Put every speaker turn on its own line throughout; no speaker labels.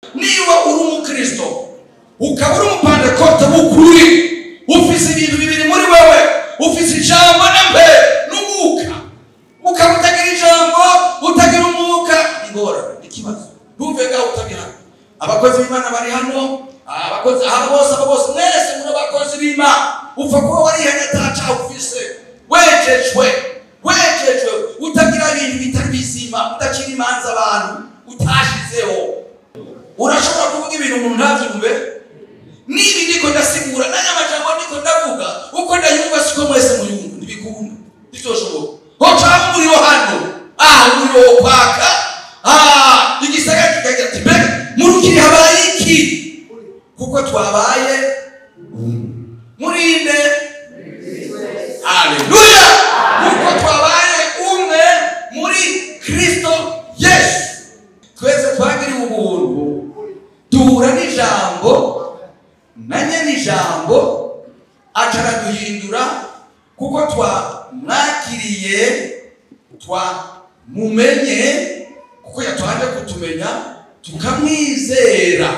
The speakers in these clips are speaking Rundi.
Niba uri Umukristo ukaba uri umupantekote w'ukuri ufite ibintu bibiri muri wewe, ufite ijambo n'Mube n'Umwuka, ukaba utagira ijambo utagira Umwuka, ingorane Nikibazo. Ntuvenga utabihana. Abakozi b'Imana bari hano, abakozi abo bose mwese muri abakozi b'Imana upfa kuba warihanye ataca ufise wejejwe utagira ibintu bitari bizima, udakira imanza abantu utashizeho. Urashobora kuvuga ibintu umuntu ntabyumve. Niba ndiko ndasigura n'amajambo ndiko ndavuga uko ndayumva siko mwese muyumva ntibikunda bitoshoboka. Hoca muri hano muri kwaka igisagara kikagira ati mbega murukiri habaye iki, kuko twabaye murinde. Haleluya. Kuko twabaye umwe muri Kristo Yesu. Twese twagiriwe ubuntu duhura n'ijambo, nanye n'ijambo ataraduhindura, kuko twamwakiriye, twamumenye, kuko yatwaje kutumenya tukamwizera.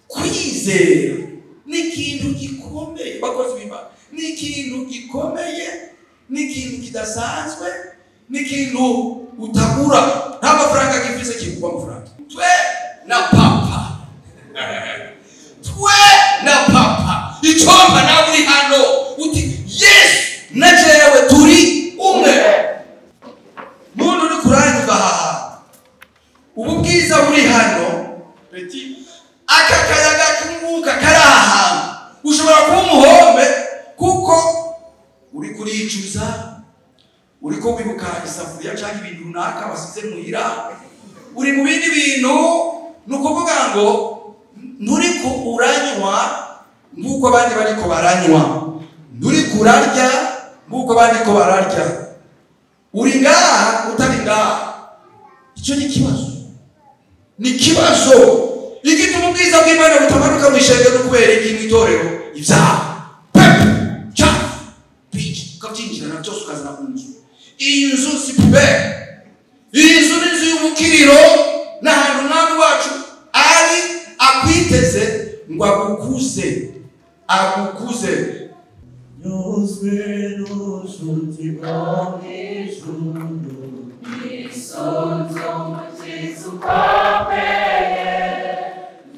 Kwizera ni ikintu gikomeye bakozi b'Imana, ni ikintu gikomeye, ni ikintu kidasanzwe, ni ikintu utagura. Nta mafaranga gifise kiguha amafaranga. Twe na papa icomba nawe uri hano uti Yesu na jewe turi umwe. Muntu uri kuranyumva haha, ubu bwiza buri hano beti akakayaga k'Umwuka karaha, ushobora kuba umuhombe kuko uri kuricuza, uri ko wibuka isafuriya cyangwa ibintu runaka wasize muhira, uri mu bindi bintu. Nukuvuga ngo nturi ko uranywa nk'uko abandi bariko baranywa, nturi kurarya nk'uko abandi ko bararya, uri ngaha utari ngaha. Icyo ni ikibazo igituma ubwiza bw'Imana butamanuka mu ishengero kubera iki mu itorero ibyaha pepe cyafu biki ukabyinjirana byose ukazana ku nzu. Iyi nzu si pube, iyi nzu ni inzu y'ubukiriro, n'ahantu umwami wacu ari akwiteze ngo agukuze.
Nyuzwe n'ubucuti bwawe ijuru, isonzo umukiza ukomeye,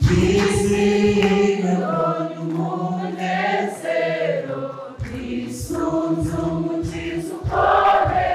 twizihirwe mbonye umunezero, isonzo umukiza ukomeye,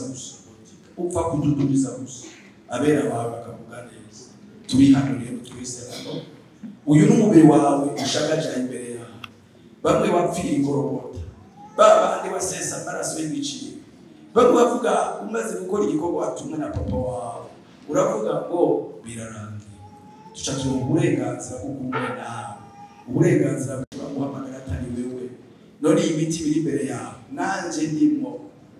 gusa upfa kududubiza gusa abera bawe bakavuga neza tubihanuriye twese hano uyu n'umubiri wawe ushagaje imbere yawe bamwe bapfira ingorobota babandi basesa amaraso y'ibiciro bamwe bavuga umaze gukora igikorwa watumwe na papa wawe uravuga ngo birarangiye dushakira uburenganzira bwo kumwe nawe uburenganzira bwo guhamagara atari wewe none ibiti biri imbere yawe nanje ndimo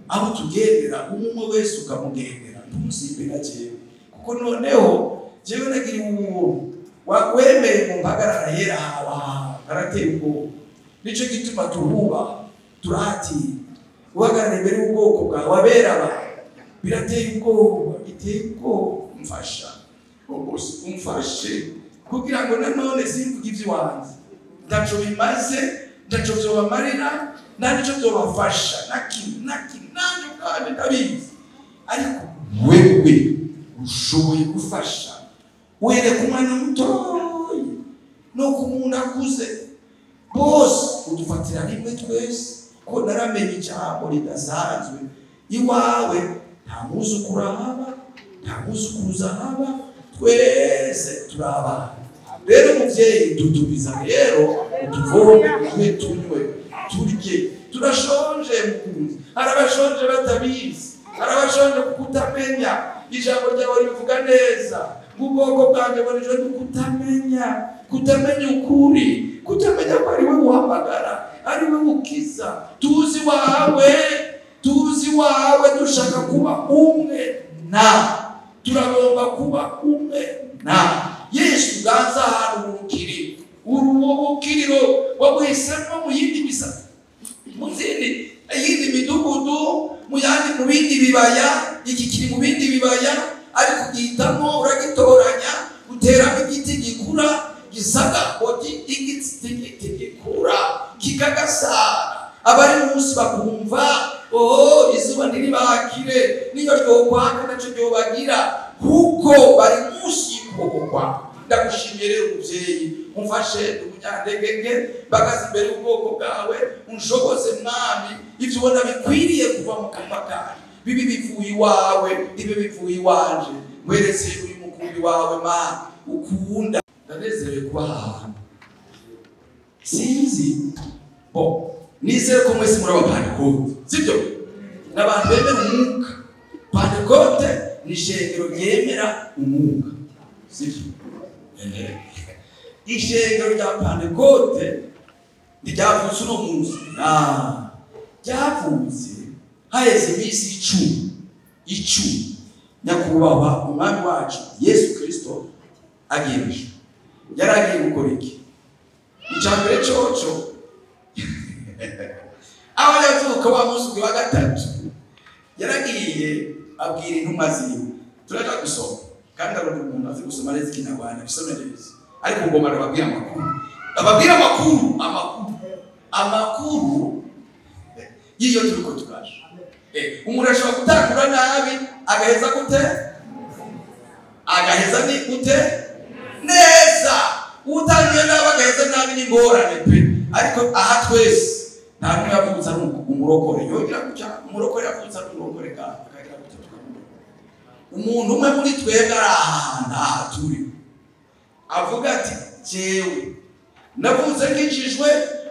aho tugendera umwe wese ukamugendera ntumusimbira jewe kuko noneho jewe nagira umuntu wemeye mu mpagarara yera hawa karatera ubwoba nico gituma turuba turati uhagarara imbere y'ubwoko bwawe abera birateye ubwoba biteye ubwoba umfasha bose umfashe kugira ngo nanone simvuge ivy'iwanjye ndaco bimaze ndaco vyobamarira nanico vyobafasha naki nanjye ubwanjye ndabizi ariko wewe ushoboye gufasha wereka umwana mutoya no ku muntu akuze bose udufatira rimwe twese ko naramenye ijambo ridasanzwe iwawe nta muzukuru haba nta muzukuruza haba twese turabana rero muvyeyi dudubiza rero utuvome twe tunywe turye turashonje mukunzi arabashonje batabizi arabashonje kukutamenya ijambo ryawe rivuga neza ubwoko bwanjye burijwe kutamenya ukuri kutamenya ko ari we uhamagara ari we ukiza tuzi wawe dushaka kuba umwe na turagomba kuba umwe na Yesu ganza ahantu urukiri urubukiriro waguhisemo mu yindi misaka mu yindi midugudu mu bindi bibaya iki kiri mu bindi bibaya ariko ugihitamo uragitoranya uteramo igiti gikura gisaga oti igiti gikura kikagasara abari munsi bakumva izuba ntiribakire niyo ryokwaka naco ryobagira kuko bari munsi y'ukuboko kwawe ndagushimiye rero umuvyeyi umfashe umunyandegenge mbagaze imbere y'ubwoko bwawe unshoboze mwami ivyo ubona bikwiriye kuva mu kanwa kawe bibi bivuye iwawe ibi bivuye iwanje weretse uyu mukumbi wawe mana ukunda ndanezerewe kuba ahantu sinzi nizere ko mwese muri abapantekote sibyo n'abantu bemera umwuka pantekote ni ishengero ryemera umwuka sibyo ishengero rya pantekote ntiryavutse uno munsi ryavutse haheze iminsi 10 nyakubahwa umwami wacu Yesu Kristo agiyeje yaragiye gukora iki icambere coco aho yavuka wa munsi wa gatatu yaragiye abwira intumwa ziwe turaja gusoma kandi abona umuntu azi gusoma neza ikinyarwanda bisomereza ariko ngoma ababwira amakuru yiyo turiko tukaje umuntu ashobora kutakura nabi agaheza ni gute neza utangiye nabi agaheza nabi ni ngorane pe ariko aha twese nta numwe yavutse ari umurokore yogira kuca umurokore yavutse ari umurokore akagira gute umuntu umwe muri twebwe ari aha turi avuga ati jewe navutse nkijijwe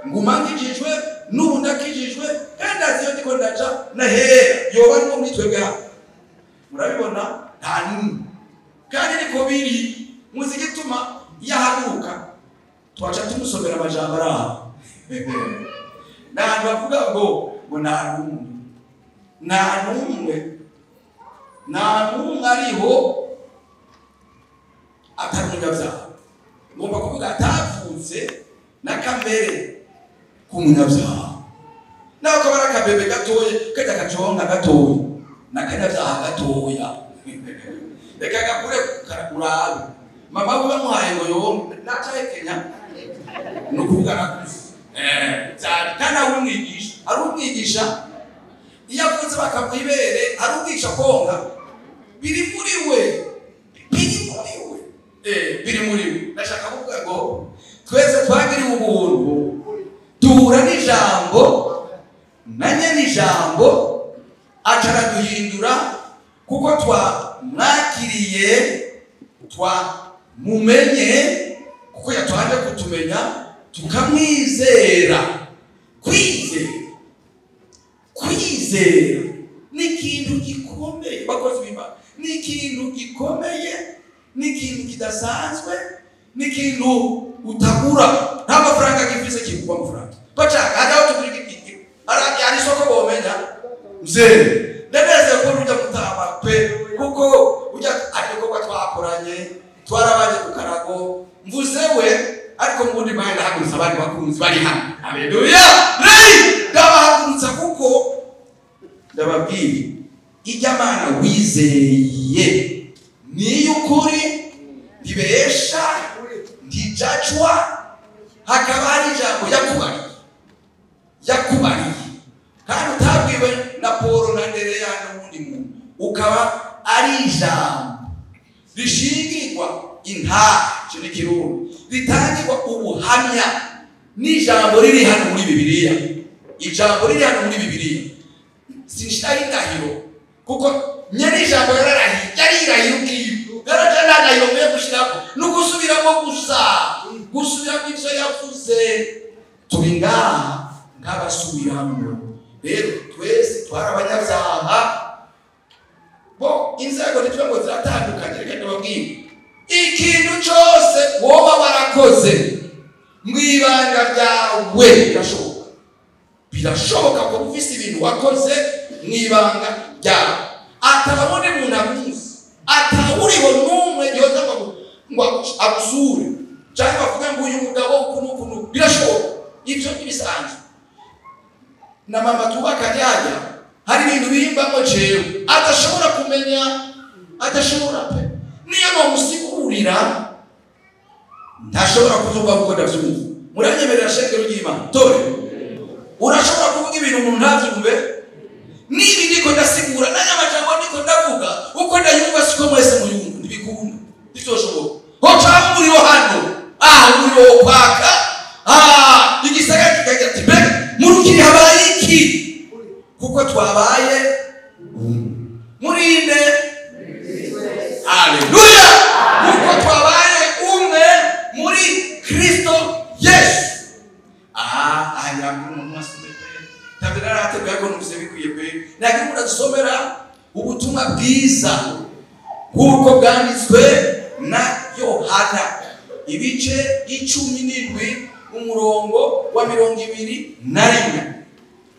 nguma nkijijwe n'ubu ndakijijwe kandi aziyo ndiko ndaca nahera yoba ari muri twebwe hano murabibona nta numwe kandi niko biri muzi gituma yahaguruka twaca tumusomera amajambo araha n'ahantu bavuga ngo nta numwe ariho atari umunyabyaha ngomba kuvuga atavutse n'akamere k'umunyabyaha nawe ukaba ari akabebe gatoya kajya gaconga gatoya n'akanyabyaha gatoya reka gakure urabe mama we bamuhaye ngo yombe nacahekenya ni ukuvuga nakuze kandi ari umwigisha iyo avutse bakamuha ibere ari umwigisha konka biri muri we ndashaka kuvuga ngo twese twagiriwe ubuntu duhura n'ijambo na nyene ijambo acaraduhindura kuko twamwakiriye twamumenye kuko yatwanje kutumenya tukamwizera. Kwizera ni ikintu gikomeye bakozi b'Imana, ni ikintu gikomeye, ni ikintu kidasanzwe, ni ikintu utagura. Nta mafaranga gifise kiguba amafaranga bacaka hadaho tugura iki ari soko bomenya mzee ndabeze ko rujya mutama pe kuko ujya ariko kwa twakoranye twarabanye kukarago mvuzewe ariko mubundi bayenda hagurutsa abandi bakunzi bari hano. Haleluya. Ndabahagurutsa kuko ndababwira ijamana wizeye ni ukuri ndibesha ndijajwa hakaba hari ijambo yakubariye kandi utabwiwe na Paul na Ndereya n'undi muntu ukaba ari ijambo rishingirwa intaha n'ikirundi ritangirwa ubuhamya n'ijambo riri hano muri Bibiliya. Ijambo riri hano muri Bibiliya sinshitaho indahiro kuko nyene ijambo yarirahiye ubwiyo yarajana yomeye gushirako no gusubiramo gusubiramo ivyo yavuze. Turi ngaha nk'abasubiramo rero twese twarabanyabyaha bo inzego nitwe ziratandukanye. Reka ndababwira ikintu cyose woba warakoze mwibanga ryawe birashoboka ko ufise ibintu wakoze mwibanga ryawe atababone umuntu amuzi atawuriho n'umwe yoza ngo agusure cyangwa bavuga ngo uyu mugabo ukuntu birashoboka. Ibyo ibisanzwe na mama tubakanye hajya hari ibintu bimbamo jewe adashobora kumenya, adashobora pe niyo bamusigurira ntashobora kuvuga kuko ndavyumva. Muranyemerera shengero ry'Imana tore urashobora kuvuga ibintu umuntu ntavyumve nibi ndiko ndasigura n'amajambo ndiko ndavuga uko ndayumva siko mwese muyumva ntibikunda bitoshoboka. Hoca umuriro hano umuriro kwaka igisagara kikagira ati be murukiri habaye iki kuko twabaye murinde. Haleluya. Kuko twabaye umwe muri Kristo Yesu. Ayamuru mwasube tabirara ateguye ko numvise bikwiye pe nagire murasomera ubutumwa bwiza kuko bwanditswe na Yohana ibice 17 umurongo wa 21.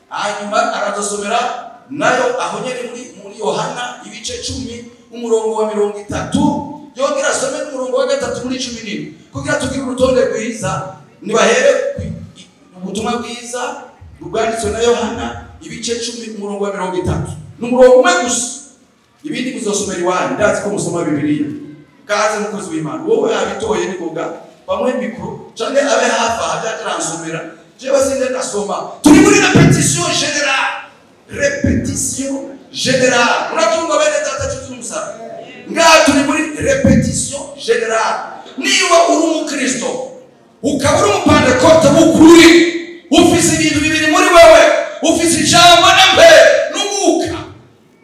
Hanyuma aradusomera nayo aho nyene muri Yohana ibice 10 umurongo wa 30 yongera asome umurongo wa 3 muri 11 kugira tugire urutonde rwiza nibahere ubutumwa bwiza bwanditswe na Yohana ibice 10 umurongo wa 30 n'umurongo umwe gusa. Ibindi muzosomera iwanyu ndazi ko musoma Bibiliya kaze mukozi w'Imana wowe abitoye nikoga bamwe mikro cyane abe hafa hajya transomera je basinde nasoma. Turi muri repetition générale uratumva bene data cy'umusara ngaho turi muri repetition générale. Niba uri Umukristo ukaba uri umupantekote w'ukuri ufise ibintu bibiri muri wewe ufise ijambo na Mube n'Umwuka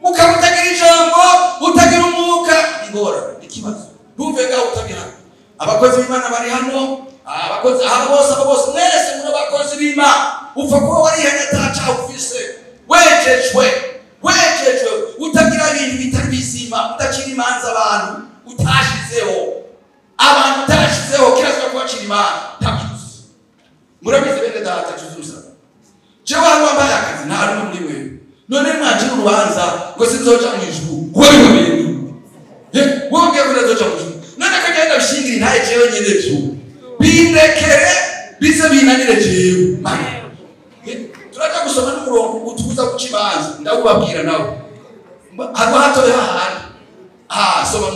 ukaba utagira ijambo utagira Umwuka ingora Nikibazo ntuve ngaho utagira. Abakozi b'Imana bari hano abakozi abo bose mwese muri abakozi b'Imana upfa kuba warihanye ataca ufise wejejwe utagira ibintu bitari bizima udacira imanza abantu utashizeho kirazira kubacira imanza tabyuze. Murabizi bene data cyuzuza jewe hano wambaye akazi nta rumwe muri wewe none mwajira urubanza ngo sinzoja mu ijuru wowe bintu wowe ngiye kuzoja mu ijuru none akagenda bishingira ntaye jewe nyene byo bindekere bize binanire jewe turaja gusoma n'umurongo utubuza guca imanza ndabubabwira nawe hano hatoye hahandi soma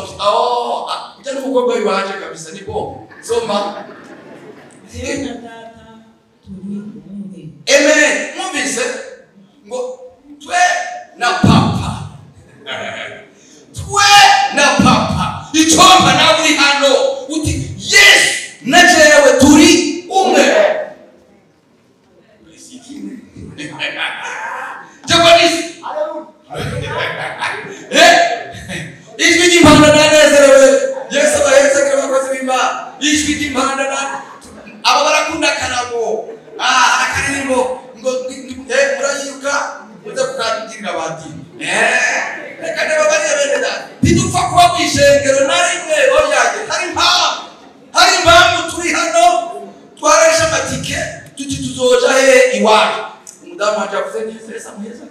ujya n'umukobwa w'iwanje kabisa ni bo soma. Amen. Mwumvise ngo twe na papa icomba nawe uri hano uti Yesu na jewe turi umwe. Japanese ntidupfa kuba mu ishengero na rimwe oyaye hari impamvu turi hano twaraje amatike tuti tuzoja he iwacu umudamu wanje avuze neza muheza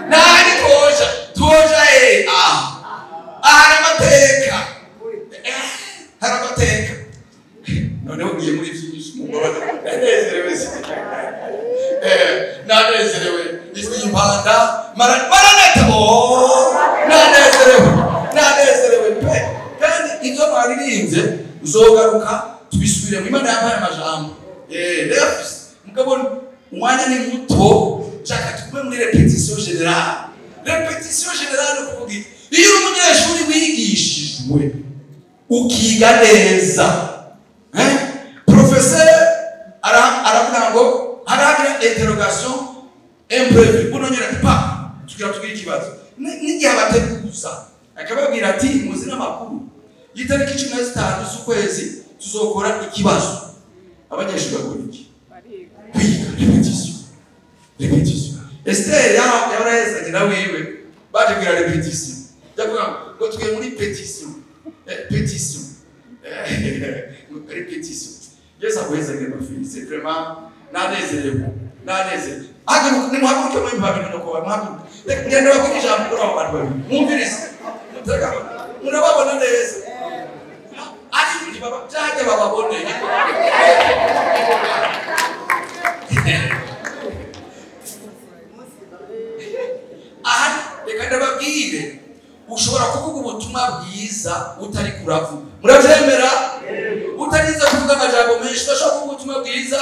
nani tuzoja he hari amateka noneho ugiye muri byinshi nanezerewe ijwi impanda maranata nanezerewe pe kandi ibyo baririmbye uzogaruka tubisubire mu Imana yampaye amajambo refuse mukabona umwanya ni muto chaka tukume muri repetition generale kuvuga iyo umunyeshuri wigishijwe ukiga neza professeur aravuga ngo haragira interrogation imprévue bunonyera pa tugira ikibazo n'igihe abateguza akababwira ati muzi n'amakuru yitariki 15 z'ukwezi tuzokora ikibazo abanyeshuri bakora iki repetition Esther yaraheza wiwe baje kugira repetition yavuga ngo tugiye muri petition Yesu akweza ngema fili c'est vraiment nanezerewe agaruka ni muhaguruke muri babiri no kwa muhaguruke ngende bakora ijambo kuri abo bantu babiri mwumvirize murababona neza ari ndi baba byaje bababone reka ndababwire ushobora kuvuga ubutumwa bwiza utari kuravuga muravyemera utariza kuvuga amajambo menshi bashaka kuvuga ubutumwa bwiza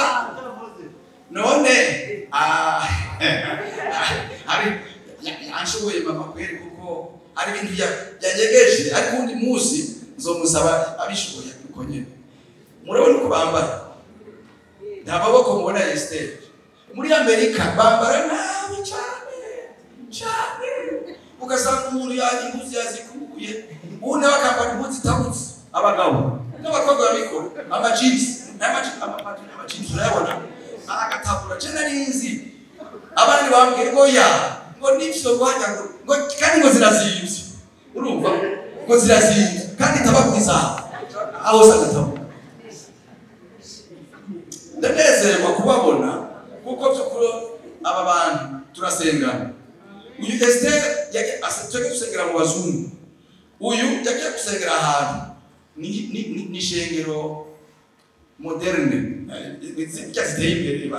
none hari anshoboye mama kweri kuko ari ibintu yanyegeje ariko undi muzi nzomusaba abishoboye kuko nyene murabona uko bambara nta maboko mubona Esther muri Amerika bambara nabi cyane ugasanga umuntu impuzu yazikuye ubundi bakambara impuzu itabutse abagabo n'abakobwa babikora amajinsi urayabona aragatabura cyane n'inzi abandi bambwiye ngo nivyo guhanya ngo kandi ngo zirazimvye urumva ngo zirazimvye kandi tabakwiza aho sagatabu ndanezerwa kubabona kuko byukuri aba bantu turasengana uyu Esther yagiye gusengera mu bazungu uyu yagiye gusengera ahantu ni shengero moderne cyaziteye imbere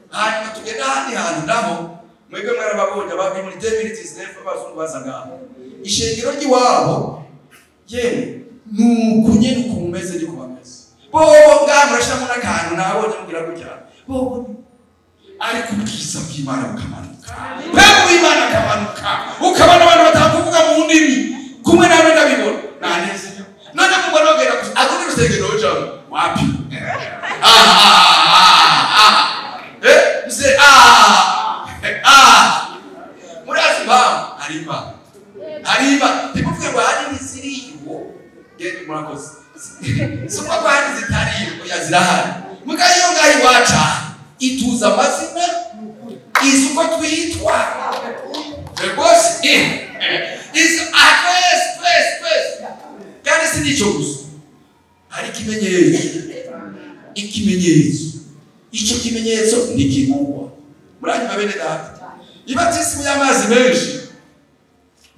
hanyuma tugenda ahandi hantu naho mwebwe mwarababonye abandi muri 2019 abazungu bazaga ishengero ry'iwabo yewe nukunye nukumeze ni kubameze bobo ngamurashamo n'akantu nabonye mugira gutya bobo ari kubwiza bw'Imana bukamanuka bw'Imana kamanuka ukabana abantu batakuvuga mu ndimi kumwe nawe ndabibona naneze none mubona ogera akundi rusengero cyawe wapi mse murazi bam hariba tikuvuga ngo hari nisiriyo ngende murakoze sumwa kwa hari zitariyo yazirahari mugayo ngahi wacha ituza amazina isuko twitwa boss is address kandi sinicho gusa hari ikimenyetso icyo kimenyetso ni kigwa muranyi babene data ibatisimu y'amazi menshi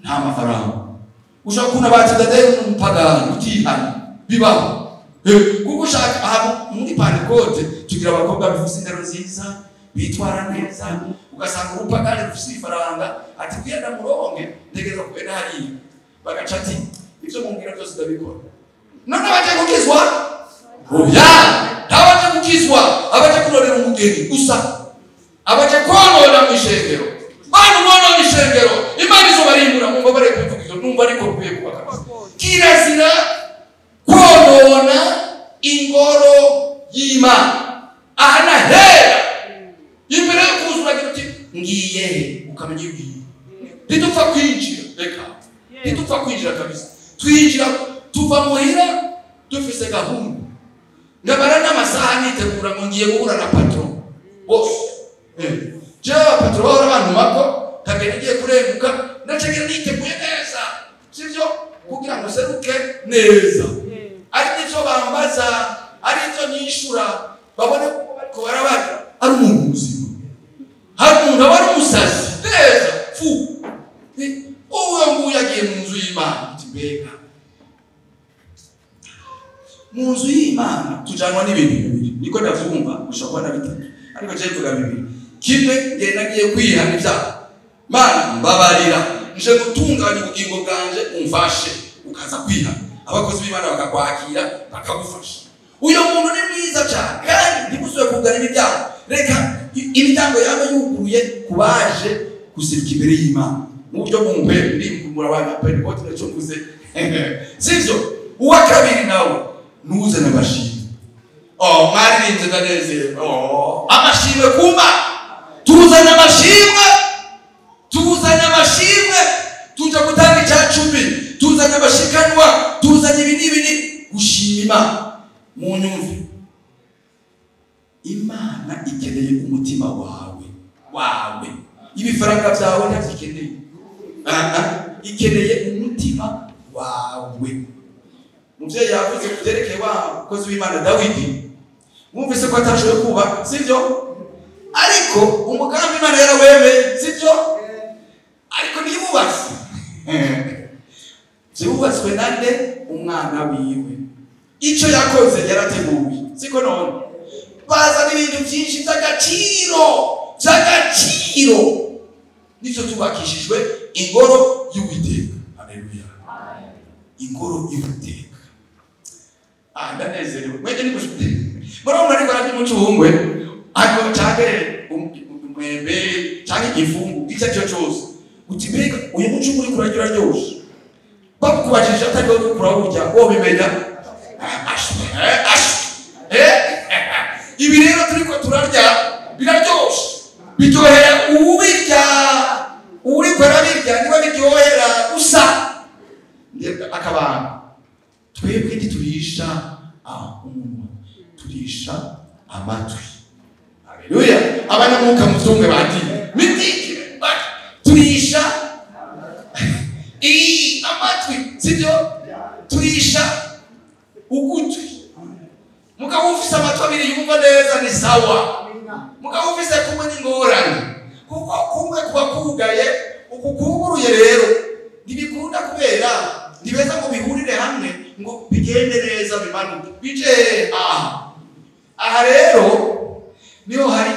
nta mafaranga ushaka kuna batidade n'umupagani utihana bibaho kuko ushaka aha muri Pentecote tugira abakobwa bivuze indero nziza bitwara neza ugasanga umupagani ufite ifaranga ati kuyenda muronge ntegeza kwenda hariya bagacati ibyo mumbwira byose ndabikora none baje kukizwa oya ntabaje kukizwa abaje kurorera umugeni gusa abaje konona mu ishengero bana mwana mu ishengero imana izo barimbura mu mbabare kuvuga numva ariko kuye kubaka kirazira konona ingoro y'Imana ahana hera imbere yo kuzura giti ngiye ukamenya ibintu ntitupfa kwinjira reka ntitupfa kwinjira kabisa twinjira tuva muhira dufise gahunda ngabara n'amasaha nitegura ngo ngiye guhura na patron bose jewe patron abantu mako kagenda igiye kurenguka ndacegera niteguye neza sivyo kugira ngo seruke neza ari nicyo bambaza ari nicyo nyishura babone ko barabara ari umuntu muzima hari umuntu aba ari umusazi neza fu uwo nguyu yagiye mu nzu y'Imana mbega mu nzu y'Imana tujanwa n'ibintu bibiri niko ndavyumva ushobora na bitatu ariko je tuga bibiri kimwe ngiye nagiye kwihana ibyaha Mana mbabarira nje gutunganya ubugingo bwanje umfashe ukaza kwihana abakozi b'Imana bakakwakira bakagufasha uyo muntu ni mwiza cyane kandi ntimusuye kugana imiryango reka imiryango yawe yuguruye kubaje gusirika imbere y'Imana mu buryo bumwe ndi murabaga pende ko tunacunguze sivyo uwa kabiri nawe nuze n'amashimwe mwaririnze ndanezere amashimwe kuma tuzana amashimwe tuja gutanga icyacumi tuzana abashikanwa tuzana ibinibini gushima mu nyumve Imana ikeneye umutima wawe ibifaranga byawe ntabyikeneye ikeneye umutima wawe muvyeyi yavuze kuterekeye wa kozi w'Imana Dawidi mwumvise ko atashoboye kubaka sivyo ariko umugambi Imana yarawemeye sivyo ariko nibubatse byubatswe nande umwana wiwe ico yakoze yarateguye siko none baza n'ibintu byinshi by'agaciro nico tubakishijwe ingoro y'Uwiteka haleluya ingoro y'Uwiteka ndanezerewe mwende nikushite murabona ariko ari mu cyungwe ariko cyagere umwembe cyangwa igifungu icyo cyo cyose utibega uyu muco muri kuragira ryose bakubajije atari wo kurabujya wo bimenya ibi rero turiko turarya biraryoshe biryohera ubirya uri kwarabirya niba biryohera gusa akabana twebwe ntiturisha umunwa turisha amatwi haleluya Abanyarwanda mutunge bati mitiki turisha amatwi sibyo turisha ugutwi mugabo ufise amatwi abiri yumva neza ni sawa mugabo ufise kumwe n'ingorane kuko kumwe kuba kugaye ukukuburuye rero ntibikunda kubera ntibeza ngo bihurire hamwe ngo bigende neza bimanuke bije aha rero niho hari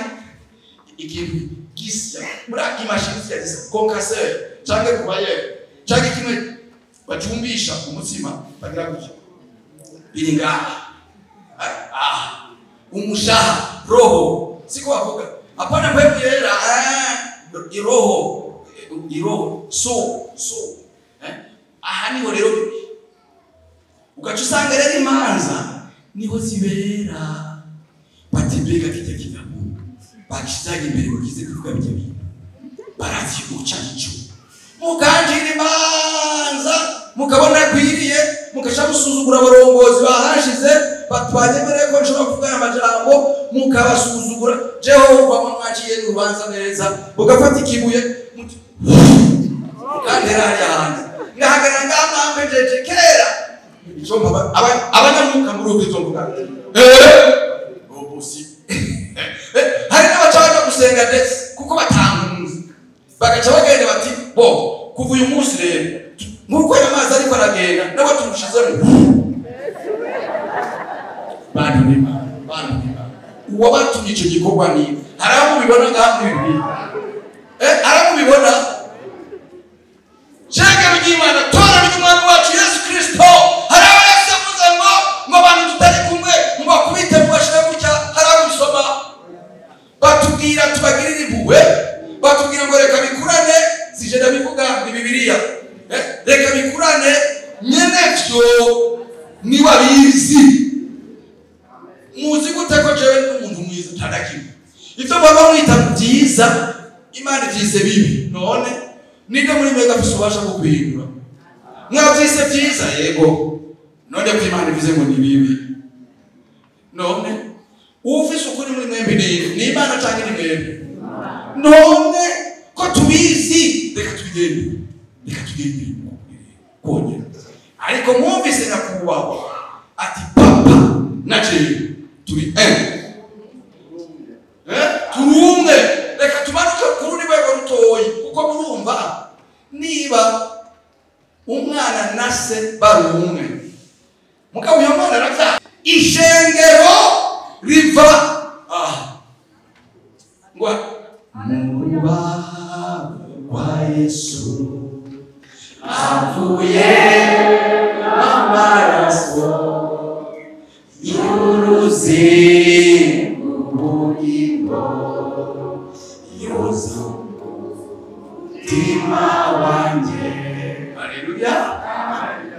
ikintu gisya muri imashini zya concasser cyangwa kubaye cyangwa kimwe bacumbisha umutsima bagira gutya biringa umushaha roho siko bavuga apana mbegu yera iroho so aha niho rero ugaca usanga rero imanza niho zibera batembega kijya kidamu bakishizanye imbere ugize kuvuga bijya bintu barazi uca ico mukanjira imanza mukabona kwiriye mukasha musuzugura abarongozi bahashize batwagemereye ko nshobora kuvugana amajambo mukabasuzugura Jehova mwaciye n'urubanza neza ugafata ikibuye kandera yanjye ngahagarara ngamambe jeje kera ico Abanyarwanda muri ubwo mvuga obusi hari n'abacaga gusenga ndetse kuko batanguza bagaca bagenda bati bo kuva uyu munsi rero nkuko amazi ariko aragenda nabo tumushizemo bantu uwo batumye icyo gikorwa ni haramu bibona ngaho ibi haramu bibona cyangwa by'Imana tora by'umwami wacu Yesu Kristo haramu yasamuza ngo abantu tutari kumwe ngo bakubite mu bashira gutya haramu bisoma batubwira tubagirira impuhwe batubwira ngo reka bikurane sije ndabivuga ni Bibiliya reka bikurane nyenevyo ni wabizi muzi gute ko jewe n'umuntu mwiza utandakira ivyo baba mwita byiza Imana ivyise bibi none ninde muri mega bisubasha ko kwihindura mwavyise byiza yego none ko Imana ivize ngo ni bibi none ufise ukuri muri mwembi ni Imana cyangwa ni mwembi none ko tubizi reka tugende konyine. Ariko mwumvise nyakubahwa ati papa na jewe turi turi umwe. Reka tumanuke kuri uri rwego rutoyi, kuko murumva niba umwana na se bari umwe, mugabo uyo mwana aravya ishengero riva ngo muba wa Yesu avuye amaraso y'uruzi ubugingo yoza umutima wanjye. Haleluya.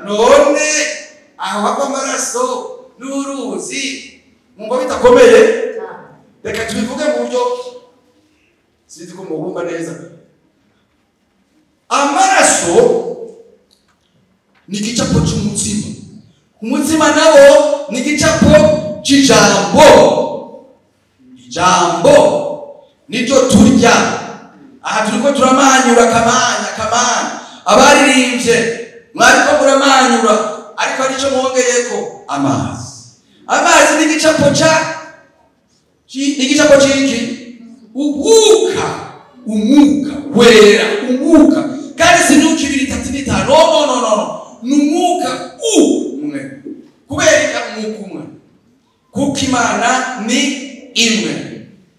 None aho hava amaraso n'uruzi mumva bitakomeye. Reka tubivuge mu buryo sinzi ko mubumva neza. Amaraso ni igicapo cy'umutima, umutima nawo ni igicapo cy'ijambo. Ijambo niryo turya. Aha turiko turamanyura kamanya abaririmbye mwariko muramanyura, ariko arico mwongeyeko amazi ni igicapo cy'iki umwuka wera, umwuka kandi sinuka 2, 3, 5 no ni umwuka umwe. Kubera umwuka umwe kuko Imana ni imwe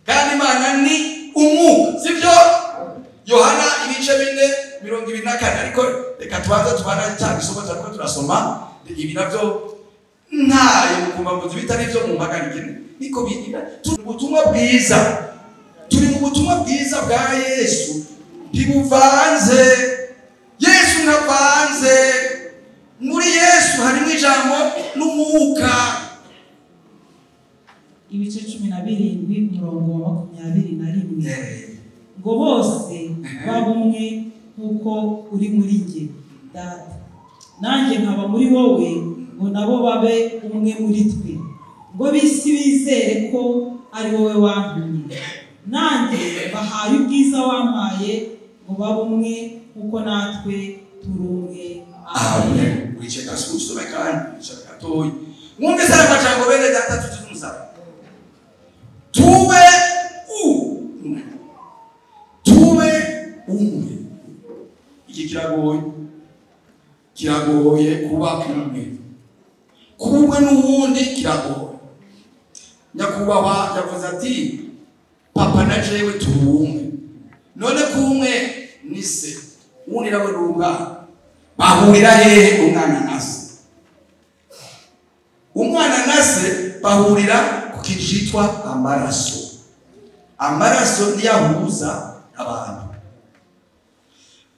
kandi Imana ni umwuka, sibyo? Yohana 4:24. Ariko reka tubanza tubana cyangwa isomo cyangwa turasoma ibi navyo ntayo mukumva mu bitari byo mu maganike. Niko bigira ubutumwa bwiza, turi mu butumwa bwiza bwa Yesu, ntibuvanze. Yesu ntavanze. Muri Yesu harimo ijambo n'umwuka.
Ibice 17 umurongo wa 21 ngo bose babumwe nkuko uri muri nge Data, nanjye nkaba muri wowe, ngo nabo babe umwe muri twe, ngo bisi bizere ko ari wowe wantumye. Nanjye bahaye ubwiza wampaye, ngo babe umwe nkuko natwe turi umwe.
Amen. Wiche kasusu mekani shakatoi. Mwumve sana machango bene Data tutumuza. Tuwe umwe. Iki kiragoye kuba umwe. Kumwe n'uwundi kiragoye. Nyakubahwa yavuze ati papa na jewe turi umwe. None kumwe ni se, uwundi nawe n'umwana. Bahurira hehe? Umwana na se bahurira ku kintu cyitwa amaraso. Amaraso niyahuza abantu.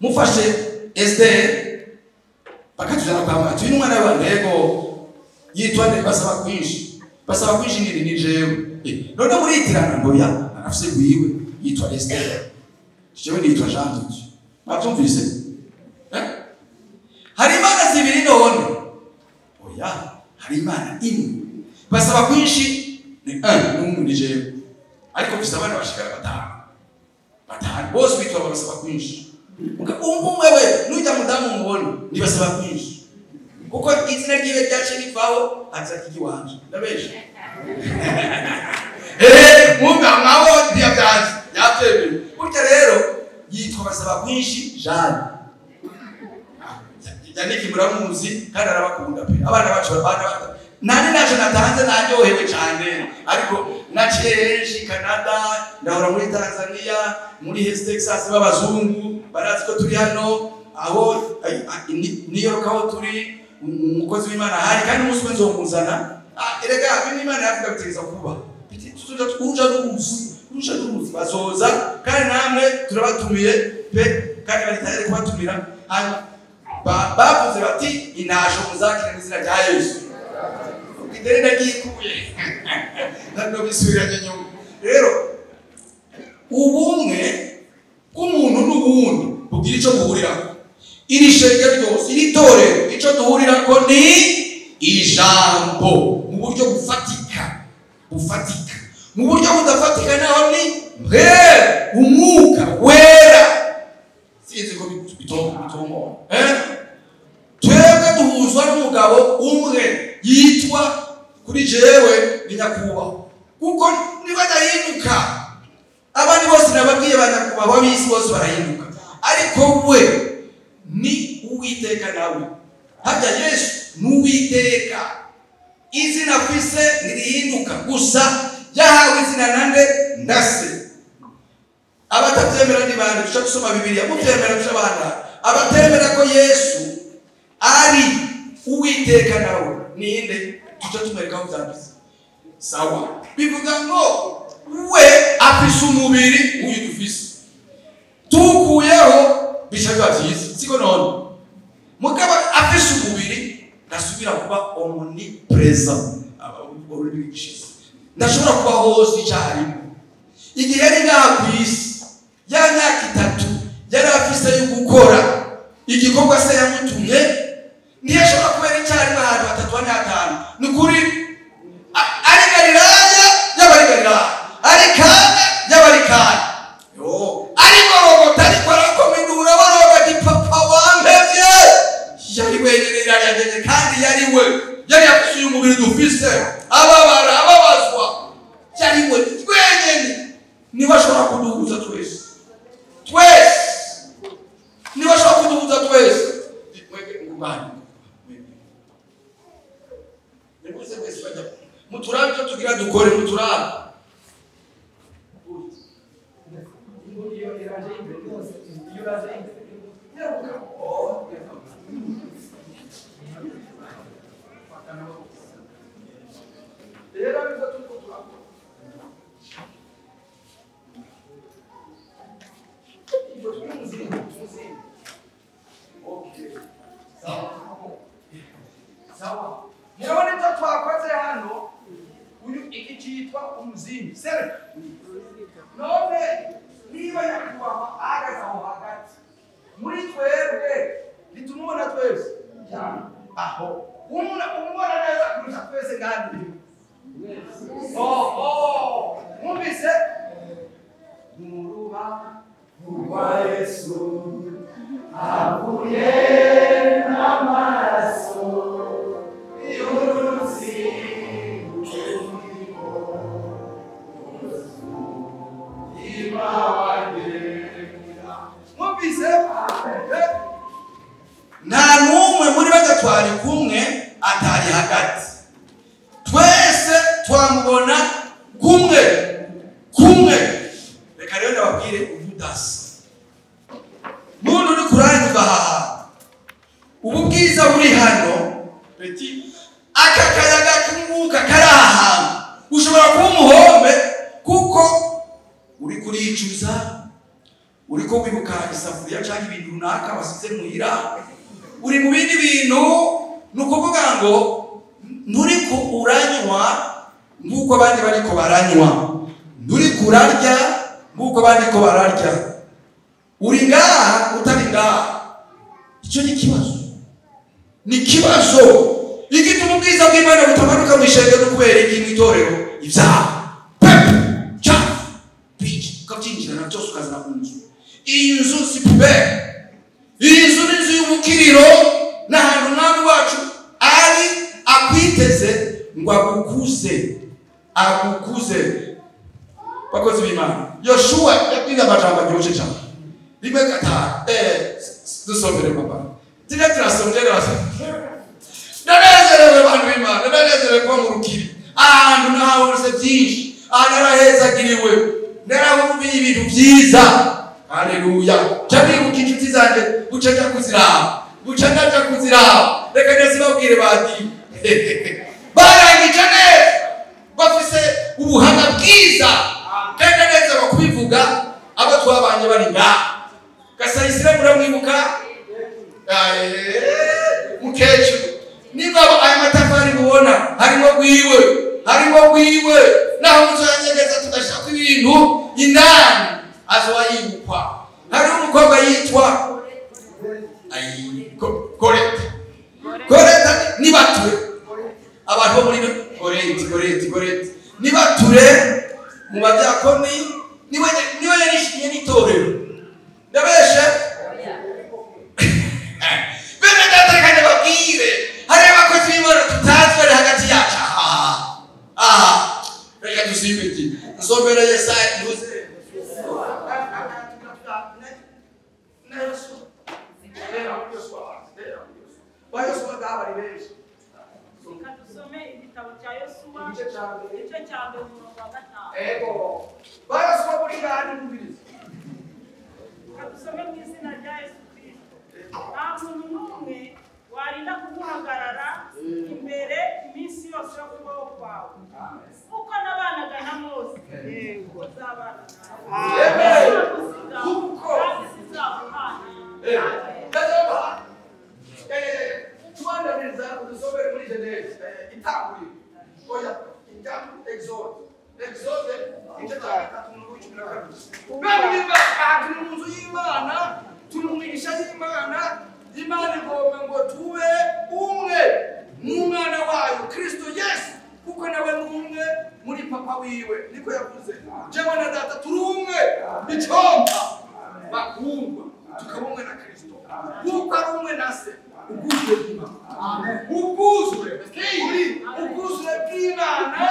Mufashe Esther bakatujana kwa matu n'umwana w'abandego yitwa nde basaba kwinshi ni jewe. None muri itirana ngo ya arafise gwiwe yitwa Esther. Jewe nitwa Jean Dieu. Batumvise? Hari imana zibiri none. Oya, hari imana imwe. Basaba kwinshi ni n'umwe ni jewe. Ariko bifite abana bashikara batanu. Bose bitwa basaba kwinshi. Umwe we nujya mudamu mubona ni basaba kwinshi. Kuko izina ryiwe ryaje rivaho aza kigiwanje. Ndabesha. Mwumva mwaho ndiya byaje. Yatebe. Burya rero yitwa basaba kwinshi Jean. Yaniki muramuzi kandi arabakunda pe. Abana bacu babana nani naje natanze naryohewe cyane, ariko naceje Canada, ndahora muri Tanzania, muri Texas babazungu barazi ko turi hano, aho New York aho turi umukozi w'Imana hari kandi umunsi wenzo muzana. Erega bimwe Imana yavuga biteza kuba. Tuza twuja n'umunsi bazoza kandi namwe turabatumiye pe kandi bari kubatumira. Bavuze bati inasho muzakira n'izina rya Yesu. Ukidenda gikuye. Ntabwo bisubiranye nyuma. Rero ubumwe k'umuntu n'ubundi bugira icyo buhurira. Iri shenge ryose, iri torero icyo duhurira ko ni ijambo mu buryo bufatika. Mu buryo budafatika naho ni umwuka wera. Sinzi ko bitongo. n'umugabo umwe yitwa kuri jewe ni nyakubahwa, kuko niba adahinduka abandi bose nababwiye banyakubahwa b'isi bose barahinduka, ariko we ni Uwiteka nawe. Habya Yesu ni Uwiteka, izina afise ntirihinduka, gusa yahawe izina nande ndase. Abatabyemera ni bande? Duca dusoma Bibiliya. Mubyemera duca banda. Abatemera ko Yesu ari Uwiteka nawe ninde? Duca tumwereka aho byanditse. Sawa, bivuga ngo we afise umubiri uyu dufise, tukuyeho bishaga byiza, siko none mugaba afise umubiri ndasubira kuba omnipresent. Ndashobora kuba hose icyarimwe. Igihe yari ngakwisi ya myaka 3 yari afise yo gukora igikorwa se yamutumye, ntiyashobora kubera icyarimwe ahantu 3 na 5. Nukuri ari Galilaya y'abari Galilaya, ari Kana y'abari Kana, ari Gorogota ariko arakomindura baroga ati papa wampevye. Yari wenyine yari kandi yari we yari afise umubiri dufise, ababara ababazwa, yari we wenyine. Nibashobora kuduhuza twese, nibashobora kuduhuza twese. Ngubani nikuze kwese bajya muturabyo tugira dukore muturabyo. Murabona ibyo twakoze hano, uyu iki cyitwa umuzimbi sere. None niba nyakubahwa ahagaze aho hagati muri twebwe bitumubona twese aho umubona neza kurusha twese kandi mwumvise muruba rwa Yesu avuye n'amaraso y'uruzi mwumvise. Nta n'umwe muri bajya twari kumwe atari hagati, twese twamubona kumwe. Reka rero ndababwire ubudasa muntu uri kurani tugahaha ubu bwiza buri hano beti aka kayaga k'umwuka kari ahantu ushobora kuba umuhombe kuko uri kuricuza, uri ko wibuka isafuriya cyangwa ibintu runaka wasize muhira, uri mu bindi bintu. Nukuvuga ngo nturi ko uranywa nk'uko abandi bariko baranywa, nturi kurarya nk'uko abandi ko bararya, uri ngaha utari ngaha. Icyo ni ikibazo igituma ubwiza bw'Imana butamanuka mu ishengero no kubera iki mu itorero ibyaha pepe cyafu biki ukabyinjira na byose ukazana mu nzu. Iyi nzu si puberi, iyi nzu ni inzu y'umukiriro, n'ahantu umwami wacu ari akwiteze ngo agukuze. Bakozi b'Imana, Yoshua yabwiye amajambo aryoshye cyane. Rimwe gatanu dusomere papa tujya turasomera ndanezerewe abantu b'Imana, ndanezerewe kuba mu rukiri ahantu nahabonetse byinshi, ahantu narahezagiriwe, narabumviye ibintu byiza. Haleluya. Cyabibuka inshuti zanjye buca njya kuziraba, reka ndazibabwire bati barangije neza, bafise ubuhanga bwiza kandi neza bakubivuga. Abo twabanye bari ngaha Gasayisire muramwibuka, mukecuru niba aya matafari mubona harimo gwiwe naho muzanyegeza tugashaka ibintu indani azoyibukwa. Hari umukobwa yitwa Koreta nibature abantu bo muri Koreti nibature mu babyakoni niwe yarishimye n'itorero ndabeshe bene datarikanye babwire hareba ko ba Yosuwa bari benshi.
Reka dusome igitabo cya Yosuwa igice cya mbere umurongo wa 5.
Ego ba Yosuwa muri gani mubiriza.
Reka dusome mu izina rya Yesu Kristo. Nta muntu n'umwe warinda kuguhagarara imbere iminsi yose yo kubaho kwawe. Kuko nabanaga na Mose uzabana nawe. Kuko sizaguhana.
Tuandaniza udusomere muri Genesi itanguri. Oya ijambo Exode igice cya 3:12. Bamwe turi mu nzu y'Imana, turi mu migisha y'Imana. Imana igomba ngo tube umwe n'umwana wayo Kristo Yesu, kuko nawe n'umwe muri papa wiwe. Niko yavuze jewe na data turi umwe bicomba bakundwa, tukaba umwe na Kristo, kuko ari umwe na se. Ubwuzure bw'Imana, ubwuzure bw'Imana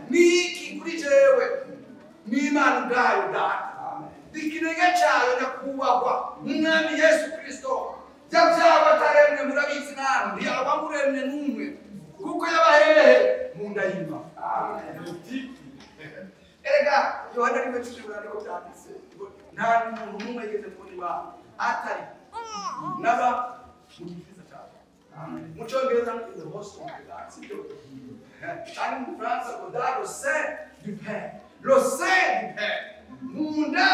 ni iki kuri jewe? Ni Imana ubwayo data, ikirenge cyayo nyakubahwa umwami Yesu Kristo. Byaba ataremwe murabizi namwe abamuremye n'umwe, kuko yabahehe mu nda y'Imana. Erega Yohana rimwe cy'ijana ko byanditse nta muntu n'umwe yigeze kubona Imana atari naba mu gikiza cyawe. Mu Cyongereza ni the host of God, sibyo? Cyane mu Faransa ngo le sein du Père, le sein du Père, mu nda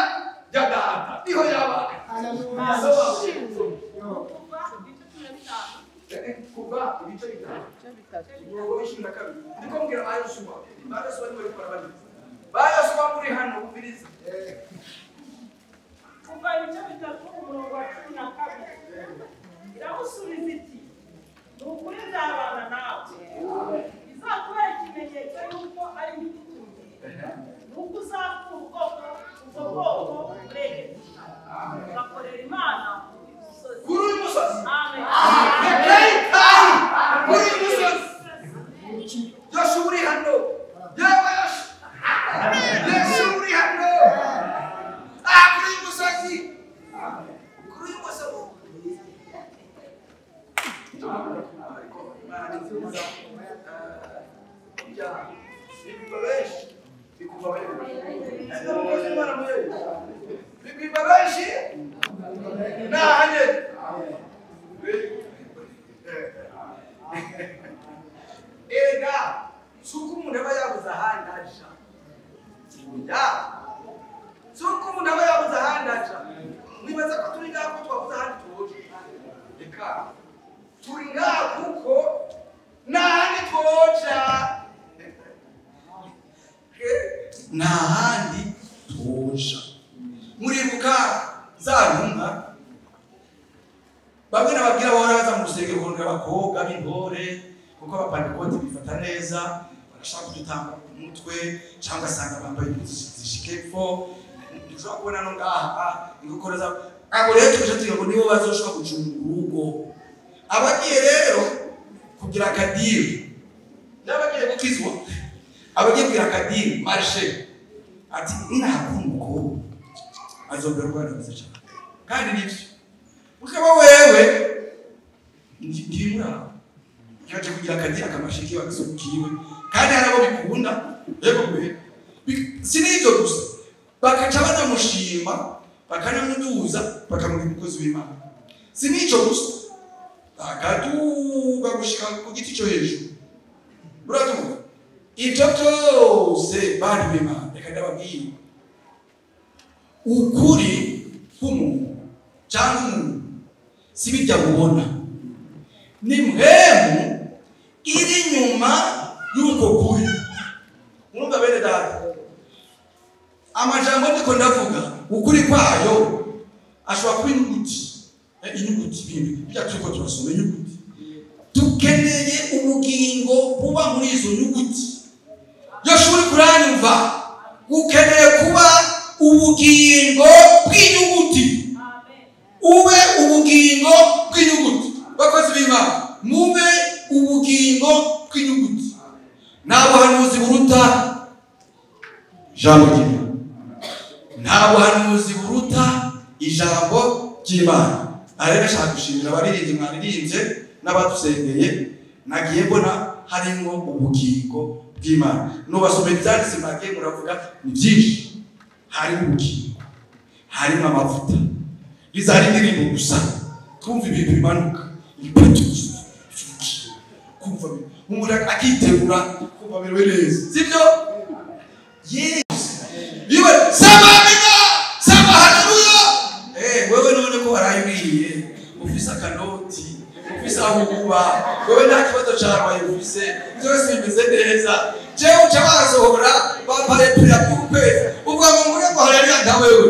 ya data niho yabaye. Kuva ibice bitatu umurongo w'ishumi na kabiri. Ndiko mbwira ba Yosuwa niwe bikora bandi ba Yosuwa muri hano ubiriza.
Kuva ibice bitatu umurongo wa 12. Iramusubiza iti ni ukuri nzabana nawe, izakubera ikimenyetso y'uko ari igitutumye, nuko uzakura ubwo bwoko buregeje ugakorera Imana
kuri uyu musozi.
Amen.
Kuri uyu musozi Yosuwa uri hano, yewe Yesu uri hano. Kuri uyu musozi, kuri uyu musozi Ega suku umuntu aba yabuze ahandi aja. Suku umuntu aba yabuze ahandi aja. Nibaza ko turi ngaho twabuze ahandi tuje. Eka turi ngaho kuko n'ahandi twoja. N'ahandi twoja. Muribuka za ntumwa bamwe nababwira bahora baza mu rusengero kurondera abakobwa b'intore, kuko abapantekote bifata neza, barashaka kudutanga ku mutwe cyangwa asanga bambaye impuzu zishika epfo. Ntushobora kubona no ngaha ingokoreza abo rero tuje tuyo ngo nibo bazoshobora gucunga urugo. Abagiye rero kugira akadiri n'abagiye gukizwa, abagiye kugira akadiri marshe ati ntakunko azoberwa neza cyane kandi nibyo ukaba wewe ndimura yaje kugira akadiri akamashiki bagasokiwe kandi harabo bikunda yego we sinibyo gusa bakaca banamushima bakanamuduza bakamugira umukozi w'Imana. Sinico gusa bakaduga gushika ku giti cyo hejuru. Buratumva ibyo byose bari b'Imana. Reka ndababwira ukuri k'umuntu cyangwa umuntu sibijya mubona, ni mpemu iri nyuma y'uko kuri. Mwumva bene data, amajambo ndiko ndavuga ukuri kwayo ashobora kuba inyuguti ibintu bijya tuko turasoma inyuguti. Tukeneye ubugingo buba muri izo nyuguti. Yoshuri kuranyumva ukeneye kuba ubugingo bw'inyuguti. Ube ubugingo bw'inyuguti. Bakozi b'Imana, mube ubugingo bw'inyuguti. Nta buhanuzi buruta ijambo ry'Imana. Nta buhanuzi buruta ijambo ry'Imana. ariko ashaka gushimira abaririmbyi mwaririmbye n'abadusengeye nagiye mbona harimo ubugingo bw'Imana nubasomera ibyanditse mwagiye muravuga ni byinshi harimo ubugingo harimo amavuta bizari indirimbo gusa kumva ibintu bimanuka ibituzu kumva umuntu akitegura kumva birewe neza sibyo Yesu biwe samamina sama haleluya wewe none ko warayuriye ufise akanoti ufise aho kuba wewe nta kibazo cyawe ufise byose bimeze neza jewe ucabasohora bapaye pira kupe ubwo ngo haleluya nda wewe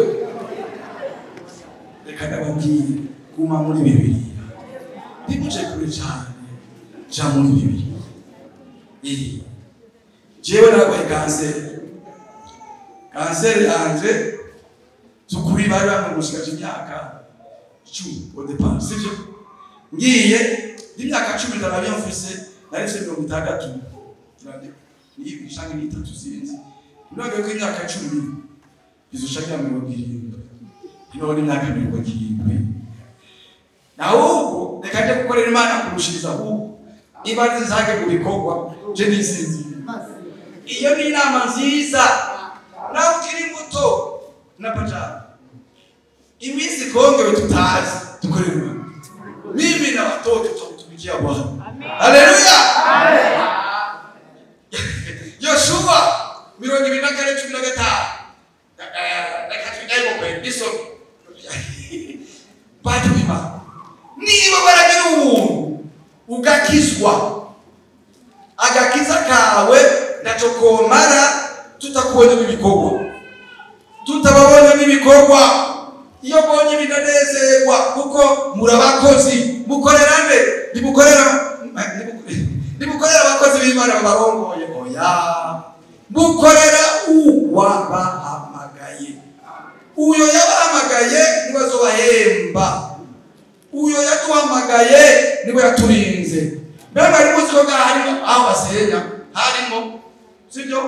reka ndababwire kuma muri Bibiliya ntimuje kure cyane ja muri Bibiliya jewe narabaye kanseri yanje tukuri bari bamugushikaje imyaka 10 au départ sivyo ngiye imyaka 10 ndababye mfise nari mfise 60 ni ibishanga ni 3 sinzi none ko imyaka 10 izoshaka 70 none imyaka 70 naho rekaje gukorera Imana kurushiriza ahubwo ibaze zake mu bikorwa je nisinzi iyo ni inama nziza nawe ukiri muto napata iminsi kongewe tutazi dukorera mimi na watoto tutatumikia Bwana haleluya Yoshua 20:15 nakatwidaye kwa biso Baduma niba baragira umuntu ugakizwa agakiza kawe nacokomara tutakubona ibikorwa tutababona n'ibikorwa iyo bonye binanezerwa kuko murabakozi mukorerane nimukorera abakozi b'Imana barongoye oya mukorera uwabahamagaye uyo yabahamagaye niwe azobahemba uyo yatuhamagaye niwe yaturinze mbega ari muziko harimo aho basenya harimo sibyo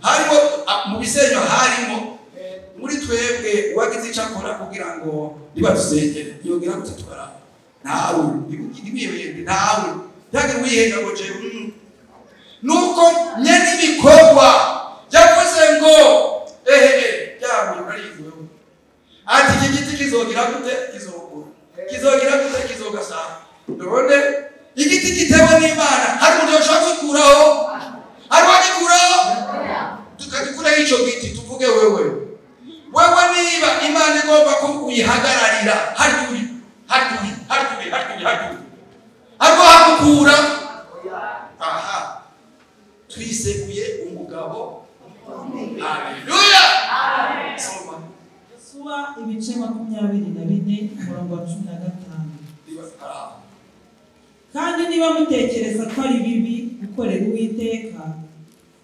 harimo mu bisenyo harimo muri twebwe wagize icakora kugira ngo niba dusengere yongera gututwara nawe ibiyebye nawe yage wihenda ngo je nuko nyene ibikorwa yavuze ngo yawe barivuye ati iki giti kizogira gute kizogira gute kizogasa ndabone igiti gitewe n'Imana hari umuntu ushaka gukuraho hari wagikuraho tukagikuraho ico giti tuvuge wewe niba Imana igomba ko uyihagararira hari ariko hakukura aha twiseguye umugabo haleluya soma
Yosuwa ibice 24 umurongo wa 15 kandi niba mutekereza ko ari bibi gukorera Uwiteka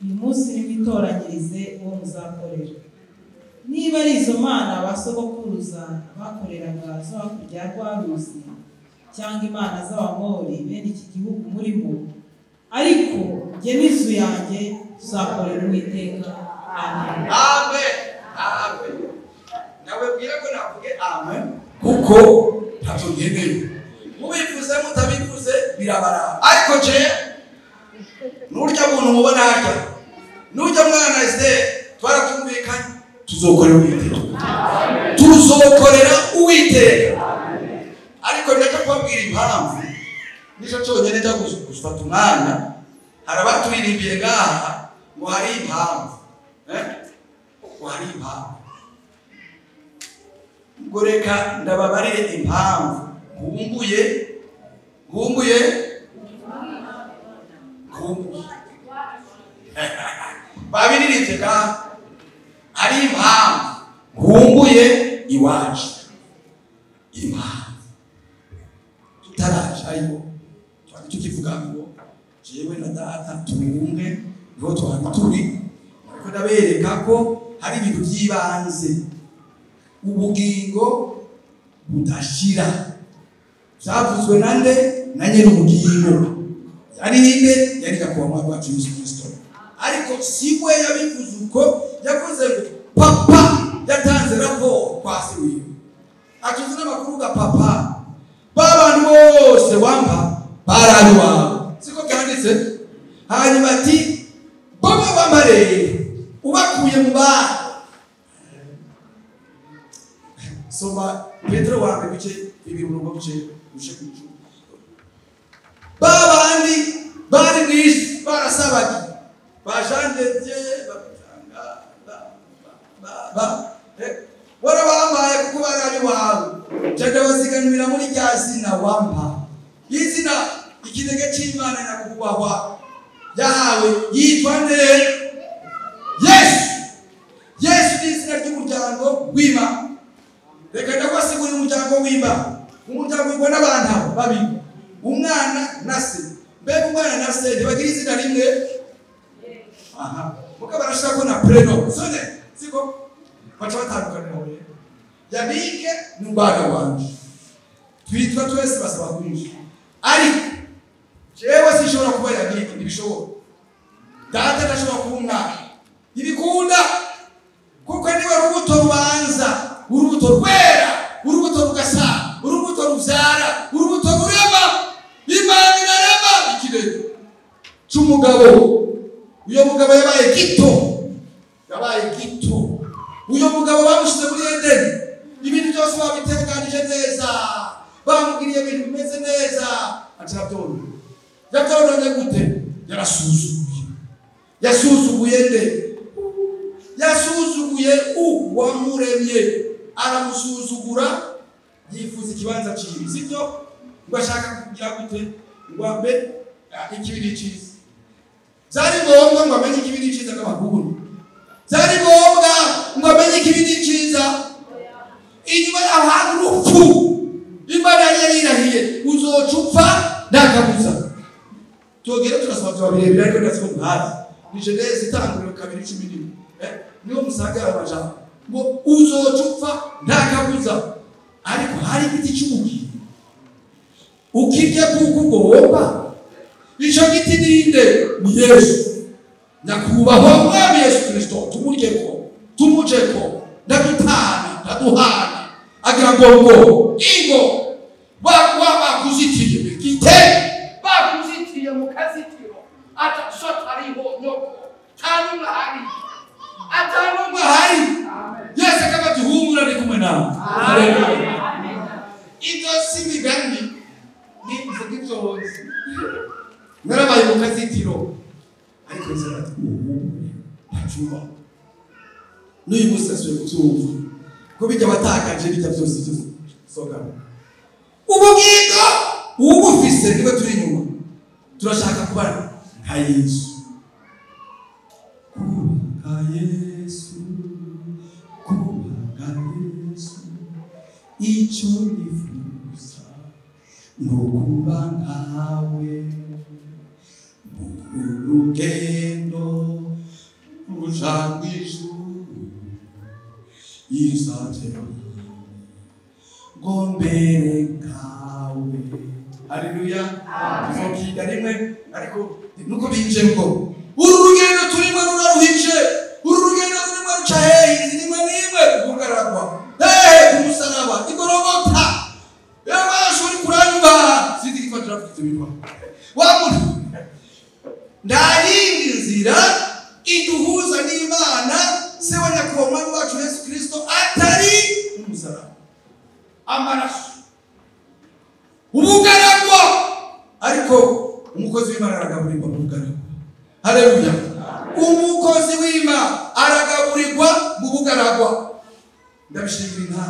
uyu munsi nimwitoranyirize uwo muzakorera niba ari izo mana basogokuruza bakoreraga zo hakurya rwa ruzi cyangwa imana z'Abamori bene iki gihugu murimo ariko jye n'inzu yanjye tuzakorera Uwiteka amen
nawe bwira ko navuge amen kuko ntacyo ngeneye mubivuze mutabivuze birabara ariko je nurya muntu mubona harya nurya mwana ise twaratumvikanye tuzokorera Uwiteka ariko ndeka kwabwira impamvu nico cyonyene cyo gufata umwana harabaturirimbiye ngaha ngo hari impamvu hari impamvu ngo reka ndababarire impamvu ngumbuye babiririmbiye ngaha hari impamvu ngumbuye iwacu impamvu tutaraje ayo twari tukivuga ngo jewe na data tubumwe niho twari turi ariko ndabereka ko hari ibintu by'ibanze ubugingo budashira byavuzwe nande na nyene ubugingo yari inde yari gakomwa wacu Yesu Kristo ariko siwe yabivuze uko yavuze ngo papa yatanze raporo kwa siwe atuze n'amakuru ga papa barabi wawe siko byanditse. Hanyuma ati bobo bamareye ubakuye mu bana. Soma Petero wa mbere bice 2:10 kucumi. Babandi bari mwisi barasabaki bajandeze warabambaye kuko barabi wawe cyangwa basiganira muri rya zina wampa. Izina ikidege cy'Imana nyakubahwa yahawe yitwa nde? Yesu. Yesu ni izina ry'umuryango w'Imana. Reka ndabasigura umuryango w'Imana. Umuryango w'Imana n'abantu babiri, umwana na se. Mbega umwana na se ntibagira izina rimwe? Aha. Muka barashaka na preno. Sone siko bacha batandukana nawe. Yanike n'umwana wanje. Twitwa twese basaba kwinshi. Ariko jewe sishobora kuba Yanike nibishobora. Data ndashobora kuba umwana. Ibikunda kuko niwe rubuto rubanza, urubuto rwera, urubuto rugasa, urubuto rubyara, urubuto rurema. Imana irarema ikirere cy'umugabo. Uyo mugabo yabaye gito. Uyo mugabo bamushize muri Edeni. Ibintu byose babiteganije neza, bamugiriye ibintu bimeze neza. Atarabyona yabyononye gute? Yasuzuguye nde? Yasuzuguye uwamuremye. Aramusuzugura, yifuza ikibanza cyiza. Sibyo ngashaka kugira gute? Ngwambe ikibiri cyiza. Zari ngombwa ngo amenye ikibiri cyiza n'abaguru. Zari ngombwa ngo amenye ikibiri cyiza. Inyuma y'ahantu urupfu. Imana yarirahiye uzocupfa ndakabuza. Tugere turasaba tubabirebera ariko ndetse ko muhazi. Ni Genese itanguriro 2:11. Niyo musaga y'abajana. Ngo uzocupfa ndakabuza. Ariko hari igiti cy'umugi. Ukirya kuko ugomba. Ico giti ninde? Ni Yesu. Nyakubahwa Umwami Yesu Kristo tumujeko, ndaduhana. Agira ngo ingo bakuzitiye gite bakuzitiye mu kazitiro atashotariho nyoko tanu hari atanu hari. Yesu akaba duhumura ni kumwe nawe. Haleluya. Ito simigani ni mvugizozi narabaye mu kazitiro ariko nzara ntacuma n'uyu musaswe kutumva ko bijya batakaje bijya byose soga ubugingo ubufise niwe turi inyuma turashaka kubana nka Yesu. Icyo nifuza nukuba nkawe mu rugendo rujangwijuru izatera ngo mbere nkawe. Haleluya. Tuzokiga rimwe ariko nuko binje ngo uru rugendo turimo ruraruhije, uru rugendo turimo ruca hehe nimwe kugaragwa kumusaraba igorogota yabashuri kuranyuba sindi kifatira afite ibintu wamuntu ndayindi nzira iduhuza n'Imana se wanyakoma wacu Yesu Kristo atari umusaraba amaraso umugaragwa ariko umukozi w'Imana aragaburirwa mu bugaragwa. Haleluya. Umukozi w'Imana aragaburirwa mu bugaragwa. Ndabishimira inka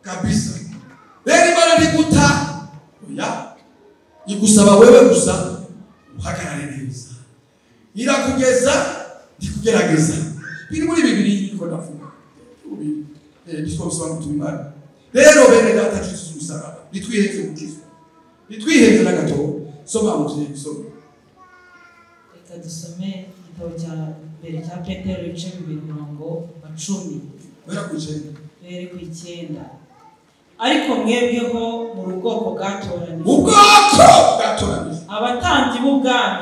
kabisa. Rero Imana ntiguta oya igusaba wewe gusa uhagarare neza. Irakugeza ndikugerageza. Biri muri Bibiliya niko ndavuga. Bisoma tumimana. Rero bene data Yesu musaraba. Nitwiheze mu Kristo. Nitwiheze na gato. Soma mutse soma.
Reka dusome igitabo cya mbere cya Petero ibice 2:10.
Wera kuje.
Bere ku 9. Ariko mwebweho mu bwoko bwatoranijwe.
Ubwoko bwatoranijwe.
Abatambyi b'ubwami.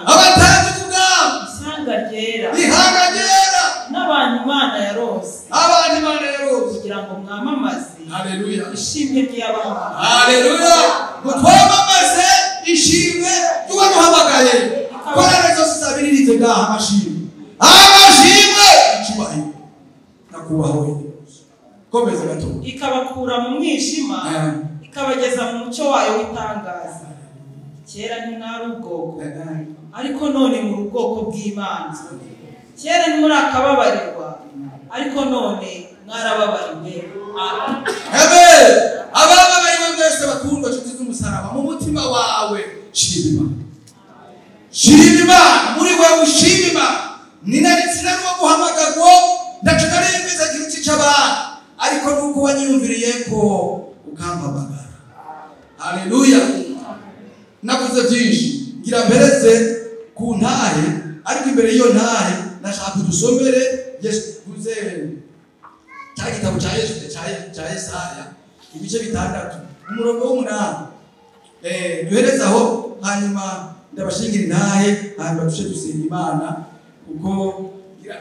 Ihanga ryera. N'abantu Imana yarose. Kugira ngo mwamamaze.
Haleluya.
Ishimwe ry'abahamagaye.
Haleluya. Ngo twamamaze ishimwe ngaha amashimwe icyubahiro nakubaho komeza gato
ikabakura mu mwijima ikabageza mu mucyo wayo w'itangaza. Kera ntimwari ubwoko ariko none muri ubwoko bw'Imana. Kera ntimurakababarirwa ariko none mwarababariwe.
Amen. Abababariwe mwese bakundwa nshuti z'umusaraba, mu mutima wawe shima Imana, muri wewe ushima Imana. Ninaritsina no guhamagarwa ndacunarimbiza kiriti cy'abantu ariko nuko wanyumviriye ko ukampamagara. Haleluya. Navuze byinshi ngira mpereze ku ntahe, ariko imbere iyo ntahe nashaka kudusomere Yesu kuze cya gitabo cya Yesu cya Yesaya ibice 6 umurongo w'8 duherezaho hanyuma ndabashingira intahe hanyuma dushe dusenga Imana kuko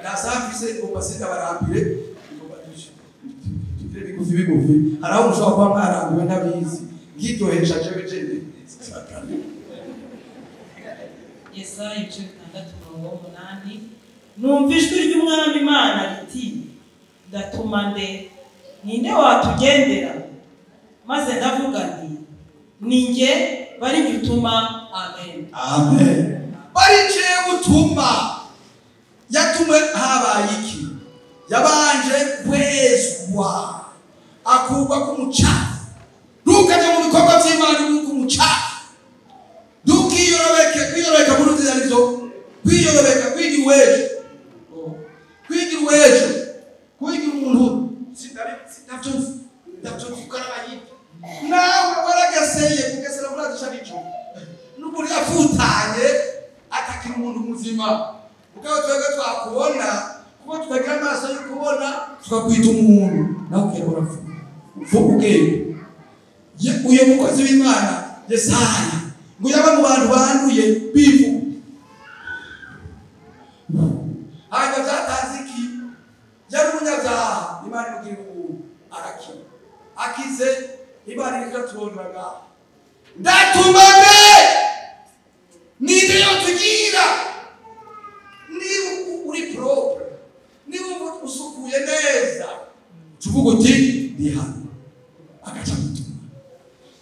ndasafise ngo baseka barambire bigufi haraho ushobora kuba mwarambiwe n'abizi ngiryohesha jewe
Yesaya ibice 6:8 numva ijwi ry'Umwami Imana riti ndatuma ninde watugendera, maze ndavuga nti ninjye bari gutuma. Amen.
Amen. Bari gutuma yatumwe habaye iki? Yabanje kwezwa akurwa ku mucafu, ntukaje mu bikorwa by'Imana ku mucafu, kwiyorobeka muri nzira nizo kwiyorobeka kwigira wejo kwigira umuntu sitavyo kukarabanye nawe waragaseye kugesera muri adishanico n'ukuri yafutanye atakira umuntu muzima ukaba twega twakubona kuko tutagira amaso yo kubona tukakwita umuntu nawe ukera vuga uyo mukozi w'Imana Yesaya ngo yaba mu bantu banduye bivu hanyuma byatanze iki? Yari umunyabyaha Imana imugira umuntu arakira akize Imana ikatuboneraga ndatumane ninde yo tugira niba uri propre niba usukuye neza tuvuga uti ndi hano agaca gutuma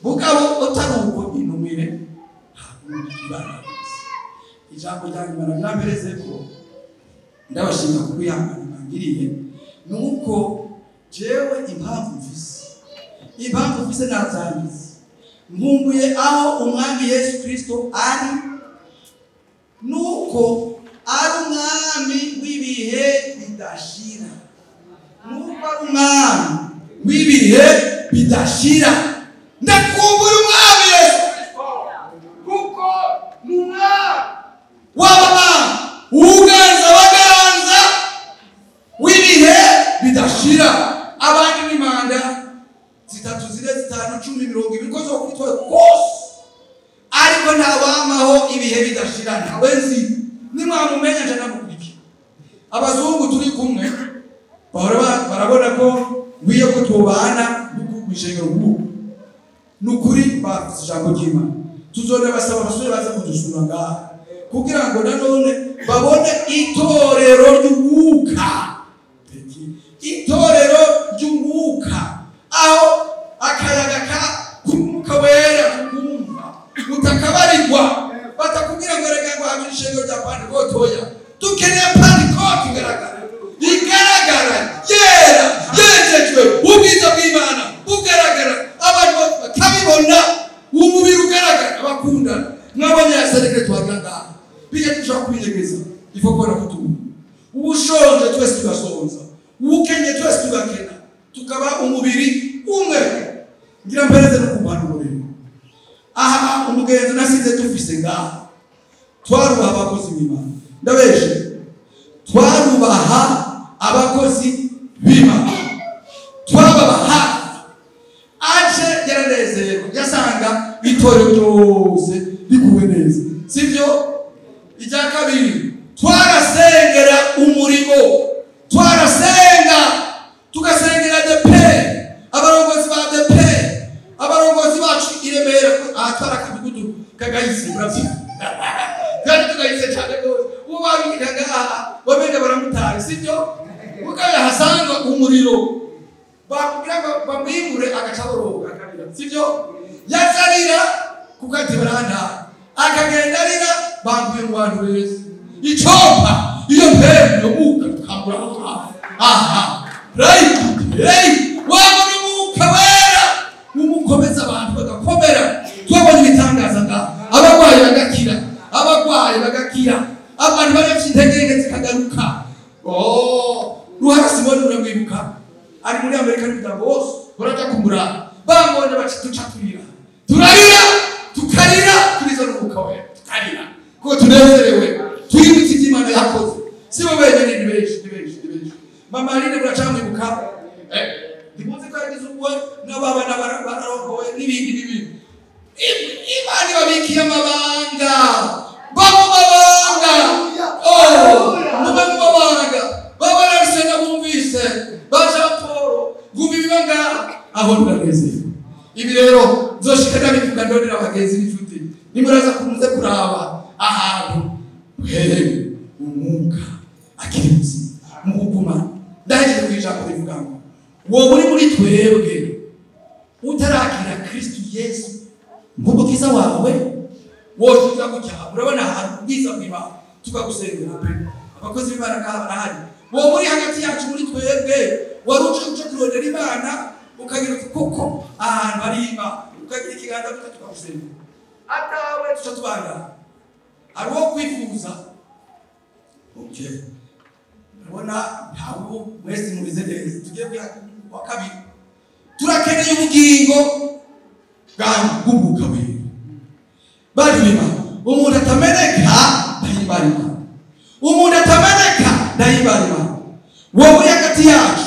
bugabo utaruko inumire ijambo ry'Imana ryampereze ko ndabashimira kuko yangana bangiriye nuko jewe impamvu mvise nazangiza nkumbuye aho umwami Yesu Kristo ari, nuko ari umwami w'ibihe bidashira, nuko ari umwami w'ibihe bidashira. Ndakumbura umwami Yesu Kristo kuko n'umwami w'abana uganza baganza w'ibihe bidashira. Abandi n'imanda 3 4 5 10 20 kozo kwitwa kose ariko ntawamaho ibihe bidashira ntawe nzi nimwamumenya nje namukuriki. Abazungu turi kumwe barabona ko wiye ko tubana n'ukubishengero ubu nukuri bafite ijambo ry'Imana tuzone basaba abasore baza kudusura ngaha kugira ngo nanone babone itorero ry'Umwuka, itorero ry'Umwuka aho akayaga ka Wera kumva utakabarirwa batakubwira ngo rega ngo hamwe ishengero rya Pantekotoya dukeneye Pantekote igaragara yera yejejwe ubwiza bw'Imana bugaragara abantu bakabibona umubiri ugaragara abakundana mwabonye yasereke twaganga bijya dushaka kwiregeza ifokora kutubu ubushonje twese tugasonza ubukenye twese tugakena tukaba umubiri umwe. Ngira mpereze no kumpana umurimo aha umugenzi nasize dufise ngaha twarubaha abakozi b'Imana ndabeshe twarubaha abakozi b'Imana twababaha aje yaranezerwa yasanga itorero ryose rikuwe neza sivyo. Ijya kabiri twarasengera umurimo twarasenga tugasengera depe abarongozi ba depe abarongozi bacu iremera atwara kabigudu kagayise murazi kandi tugayise cyane gose ubu bamwitaga bamenya baramutaye sibyo ukaba hasanga umuriro bakubwira bamwimure agacaboroga akabira sibyo yazarira kuko ati baranda akagenda arira bambuye mu bantu beza icompa iyo mpembe muka tukambura aha right wabona Umwuka Wera umukomeza abantu bagakomera twabonye ibitangaza ngaho abarwayi bagakira abantu barafite intege zikagaruka ruhara Simoni uramwibuka ari muri Amerika n'Idasanzwe bose baraja kumura bambone baciduca turarira tukarira turiza n'Umwuka Wera tukarira kuko tunezerewe twibutse iby'Imana yakoze sibo benyine ni benshi mama Aline buracamwibuka ndimuze ko yagize ubwo n'abana bararokowe n'ibindi Imana babikiye amabanga mubamabanga babararisenga bumvise baja Paul gumi bibanga aho ndaneze ibi rero nzoshika ndabivuga ndonera abagenzi n'inshuti nimuraza kumuze kuraba ahantu hehe umwuka akirimuzi muguma ndaje kwijambo rivuga ngo wo muri twebwe utarakira Kristo Yesu nk'umukiza wawe woshika gucyaha urabona ahantu bwiza bw'Imana tukagusengera pe abakozi b'Imana barahari wo muri hagati yacu muri twebwe waruje kurondera Imana ukagira kuko ahantu hari Imana ukagira ikiganza tukagusengera atawe tutatubanga ariho kwifuza okay urabona ntabwo mwese mubize neza tugiye kwa kabiri turakeneye ubugingo bw'Umwuka Wera barima umuntu atameneka ndayibarima umuntu atameneka ndayibarima wowe hagati yacu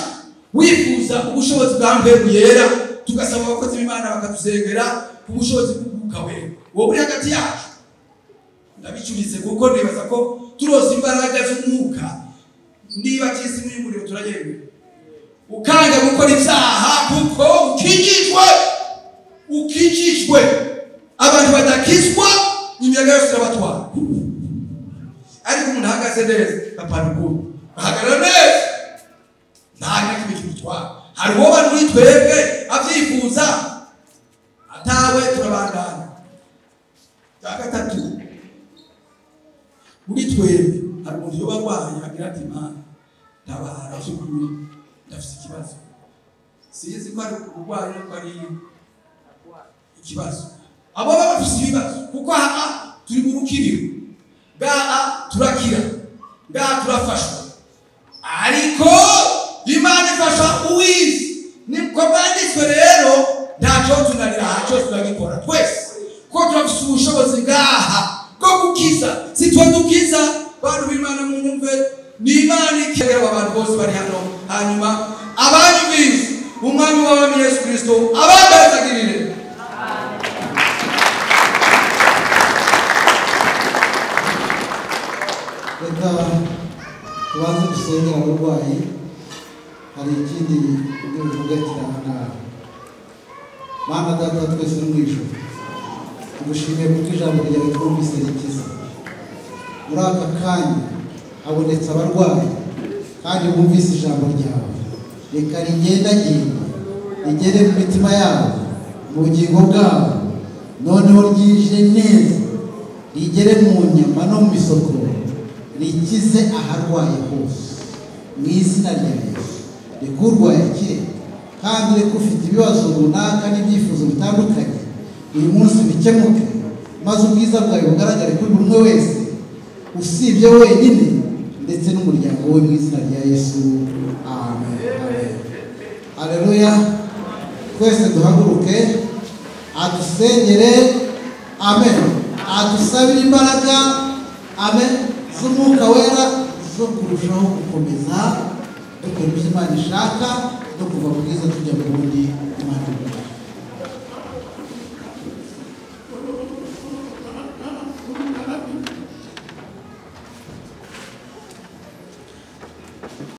wifuza ubushobozi bwa Mpemu Yera tugasaba abakozi b'Imana bakatuzengera ubushobozi bw'Umwuka Wera wowe hagati yacu ndabicuritse kuko nibaza ko turose imbaraga z'Umwuka niba cyisi muri muri turayewe ukanga gukora ibyaha kuko ukijijwe abantu badakizwa imiyaga yose irabatwara ariko umuntu ahagaze neza apana uko ahagarara neza nta n'ikindi bitwara hariho abantu muri twebwe abyifuza atawe turabandana gatatu muri twebwe hari umuntu yoba arwaye agira ati Imana tabara by'ukuri ndafite ikibazo sinzi ko ari urwaye ko ari ikibazo abo bafite ibibazo kuko aha turi mu rukiriro ngaha turakira ngaha turafashwa ariko Imana ifasha uwizi niko banditswe rero ntacyo tunarira ntacyo turagikora twese ko turafite ubushobozi ngaha bwo gukiza si twe dukiza bantu b'Imana mu nyumve ni Imana ikegera abantu bose bari hano hanyuma abanyumvise umwami w'abami Yesu Kristo abagazagirire
reka tubanze dusengera abarwayi hari ikindi uvuga kirahangara Mana data twese uri mu ijuru tugushimiye kuko ijambo ryawe twumvise rikiza muri aka kanya habonetse abarwayi kandi bumvise ijambo ryawe reka rigendagenda rigere mu mitima yabo mu bugingo bwabo noneho ryije neza rigere mu nyama no mu misokoro rikize aharwaye hose mu izina rya Yesu reka urwaye akire kandi reka ufite ibibazo runaka n'ibyifuzo bitandukanye uyu munsi bikemuke maze ubwiza bwawe bugaragare kuri buri umwe wese usibye wenyine ndetse n'umuryango we mu izina rya Yesu amen haleluya twese duhaguruke adusengere amen adusabire imbaraga amen z'Umwuka Wera zo kurushaho gukomeza dukora ibyo Imana ishaka no kuva mu bwiza tujya mu bundi